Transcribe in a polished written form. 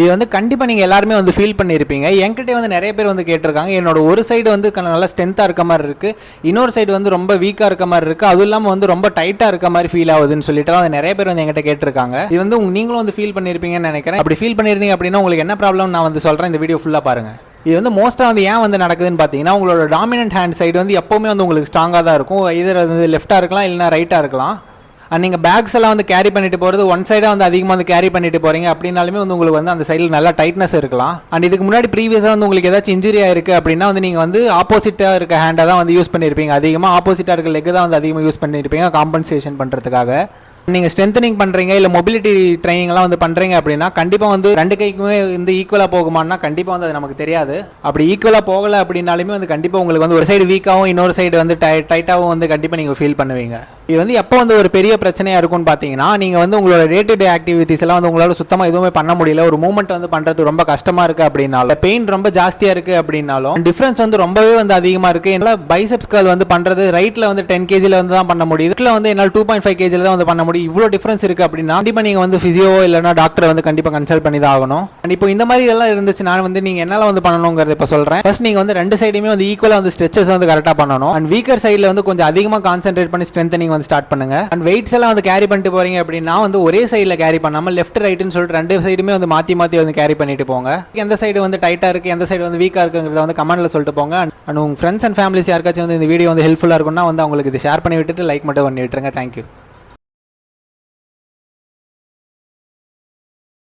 இது வந்து கண்டிப்பாக நீங்கள் எல்லாருமே வந்து ஃபீல் பண்ணியிருப்பீங்க. என்கிட்ட வந்து நிறைய பேர் வந்து கேட்டிருக்காங்க, என்னோட ஒரு சைடு வந்து நல்லா ஸ்ட்ரென்த்தாக இருக்க மாதிரி இருக்குது, இன்னொரு சைடு வந்து ரொம்ப வீக்காக இருக்க மாதிரி இருக்குது, அதுவும் இல்லாமல் வந்து ரொம்ப டைட்டாக இருக்க மாதிரி ஃபீல் ஆகுதுன்னு சொல்லிட்டு அது நிறைய பேர் வந்து என்கிட்ட கேட்டிருக்காங்க. இது வந்து நீங்களும் வந்து ஃபீல் பண்ணியிருப்பீங்கன்னு நினைக்கிறேன். அப்படி ஃபீல் பண்ணியிருந்தீங்க அப்படின்னா உங்களுக்கு என்ன ப்ராப்ளம் நான் வந்து சொல்கிறேன், இந்த வீடியோ ஃபுல்லாக பாருங்கள். இது வந்து மோஸ்ட்டாக வந்து ஏன் வந்து நடக்குதுன்னு பார்த்தீங்கன்னா, உங்களோட டாமினன்ட் ஹேண்ட் சைடு வந்து எப்போவுமே வந்து உங்களுக்கு ஸ்ட்ராங்காக தான் இருக்கும். இதர் வந்து லெஃப்ட்டாக இருக்கலாம் இல்லைனா ரைட்டாக இருக்கலாம். நீங்கள் பேக்ஸ் எல்லாம் வந்து கேரி பண்ணிட்டு போகிறது ஒன் சைடாக வந்து அதிகமாக வந்து கேரி பண்ணிட்டு போகிறீங்க அப்படின்னாலுமே வந்து உங்களுக்கு வந்து அந்த சைடில் நல்லா டைட்னஸ் இருக்கலாம். அண்ட் இதுக்கு முன்னாடி ப்ரீவியஸாக வந்து உங்களுக்கு ஏதாச்சும் இன்ஜுரி ஆயிருக்கு அப்படின்னா வந்து நீங்கள் வந்து ஆப்போசிட்டாக இருக்க ஹேண்டை தான் வந்து யூஸ் பண்ணியிருப்பீங்க. அதிகமாக ஆப்போசிட்டாக இருக்க லெக் தான் வந்து அதிகமாக யூஸ் பண்ணியிருப்பீங்க காம்பன்சேஷன் பண்ணுறதுக்காக. நீங்கள் ஸ்ட்ரென்தனிங் பண்ணுறீங்க இல்லை மொபிலிட்டி ட்ரைனிங்லாம் வந்து பண்ணுறீங்க அப்படின்னா கண்டிப்பாக வந்து ரெண்டு கைக்குமே வந்து ஈக்குவலாக போகுமான்னா கண்டிப்பாக வந்து அது நமக்கு தெரியாது. அப்படி ஈக்குவலாக போகலை அப்படின்னாலுமே வந்து கண்டிப்பாக உங்களுக்கு வந்து ஒரு சைடு வீக்காகவும் இன்னொரு சைடு வந்து டைட்டாகவும் வந்து கண்டிப்பாக நீங்கள் ஃபீல் பண்ணுவீங்க. இது வந்து எப்போ வந்து ஒரு பெரிய பிரச்சனையாக இருக்கும்னு பார்த்தீங்கன்னா, நீங்கள் வந்து உங்களோட டே டு டே ஆக்டிவிட்டிஸ் எல்லாம் வந்து உங்களால் சுத்தமாக எதுவுமே பண்ண முடியல, ஒரு மூவ்மெண்ட் வந்து பண்ணுறது ரொம்ப கஷ்டமாக இருக்குது அப்படின்னாலும், பெயின் ரொம்ப ஜாஸ்தியாக இருக்குது அப்படின்னாலும், டிஃப்ரென்ஸ் வந்து ரொம்பவே வந்து அதிகமாக இருக்குது. என்னால் பைசெப்ஸ் கர்ல் வந்து பண்ணுறது ரைட்டில் வந்து 10 kgல வந்து தான் பண்ண முடியுது, இதில் வந்து என்னால் 2.5 kgல தான் வந்து பண்ண முடியும். இவ்வளோ டிஃப்ரென்ஸ் இருக்குது அப்படின்னா கண்டிப்பாக நீங்கள் வந்து ஃபிசியோ இல்லைனா டாக்டரை வந்து கண்டிப்பாக கன்சல்ட் பண்ணி தான் ஆகணும். அண்ட் இப்போ இந்த மாதிரி எல்லாம் இருந்துச்சு நான் வந்து நீங்கள் என்னால் வந்து பண்ணணுங்கிறத இப்போ சொல்கிறேன். ஃபர்ஸ்ட் நீங்கள் வந்து ரெண்டு சைடுமே வந்து ஈக்குவலாக வந்து ஸ்ட்ரெச்சஸ் வந்து கரெக்டாக பண்ணணும். அண்ட் வீக்கர் சைடில் வந்து கொஞ்சம் அதிகமாக கான்சென்ட்ரேட் பண்ணி ஸ்ட்ரென்தனிங் வந்து ஸ்டார்ட் பண்ணுங்க. அண்ட் வெயிட்ஸ் எல்லாம் வந்து கேரி பண்ணிட்டு போறீங்க அப்படின்னா வந்து ஒரே சைடில் கேரி பண்ணாமல் லெஃப்ட் ரைட்னு சொல்லிட்டு ரெண்டு சைடுமே வந்து மாற்றி மாற்றி வந்து கேரி பண்ணிட்டு போங்க. எந்த சைடு வந்து டைட்டாக இருக்குது எந்த சைடு வந்து வீக்காக இருக்குங்கிறத வந்து கமெண்ட்டில் சொல்லிட்டு போங்க. அண்ட் உங்கள் ஃப்ரெண்ட்ஸ் அண்ட் ஃபேமிலிஸ் யாருக்காச்சும் வந்து இந்த வீடியோ வந்து ஹெல்ப்ஃபுல்லாக இருக்கும்னா வந்து அவங்களுக்கு இது ஷேர் பண்ணி விட்டுட்டு லைக் மட்டும் பண்ணி விட்டுருங்க. தேங்க்யூ.